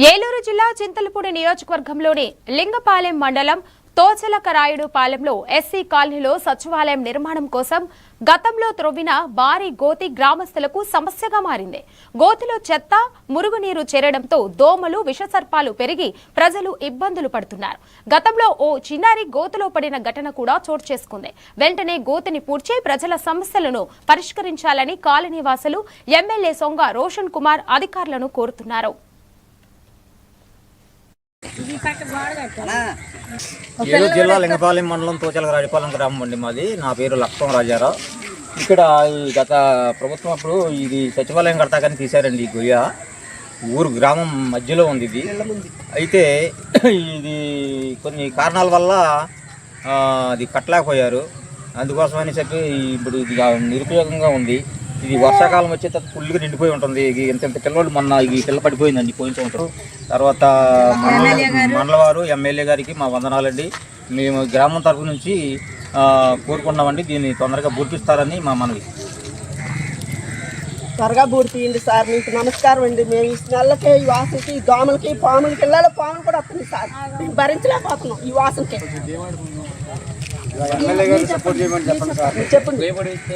ఏలూరు జిల్లా చింతలపూడి నియోజకవర్గంలోని లింగపాలెం మండలం తోచలకరాయుడు పాలెంలో ఎస్సీ కాలనీలో సచివాలయం నిర్మాణం కోసం గతంలో త్రవ్విన భారీ గోతి గ్రామస్తులకు సమస్యగా మారింది. గోతిలో చెత్త, మురుగునీరు చేరడంతో దోమలు, విషసర్పాలు పెరిగి ప్రజలు ఇబ్బందులు పడుతున్నారు. గతంలో ఓ చిన్నారి గోతిలో పడిన ఘటన కూడా చోటు చేసుకుంది. వెంటనే గోతిని పూడ్చి ప్రజల సమస్యలను పరిష్కరించాలని కాలనీ వాసులు ఎమ్మెల్యే సొంగ రోషన్ కుమార్ అధికారులను కోరుతున్నారు. ఏలూరు జిల్లా లింగపాలెం మండలం తోచలకరాయుడుపాలెం గ్రామం అండి మాది. నా పేరు లక్ష్మణ రాజారావు. ఇక్కడ ఈ గత ప్రభుత్వం అప్పుడు ఇది సచివాలయం కడతాకని తీశారండి. ఈ గొయ్య ఊరు గ్రామం మధ్యలో ఉంది ఇది. అయితే ఇది కొన్ని కారణాల వల్ల అది కట్టలేకపోయారు. అందుకోసమని చెప్పి ఇప్పుడు ఇది నిరుపయోగంగా ఉంది. ఇది వర్షాకాలం వచ్చే తర్వాత ఫుల్గా నిండిపోయి ఉంటుంది. ఇంత పిల్లలు మొన్న ఈ పిల్ల పడిపోయిందండి పోయిన సంవత్సరం. తర్వాత మండలవారు ఎమ్మెల్యే గారికి మా వందనాలండి. మేము గ్రామం తరఫు నుంచి కోరుకున్నామండి. దీన్ని తొందరగా పూర్తిస్తారని మా మనవి. త్వరగా పూర్తియండి సార్. మీకు నమస్కారం అండి. మేము ఈ స్మెల్లకి, ఈ వాసనకి, ఈ దోమలకి, పాములకి, పిల్లల పాములు కూడా వస్తుంది సార్. మేము భరించలేకపోతున్నాం ఈ వాసనకి. ఎమ్మెల్యే గారు సపోర్ట్ చేయమని చెప్పండి సార్. చెప్పండి.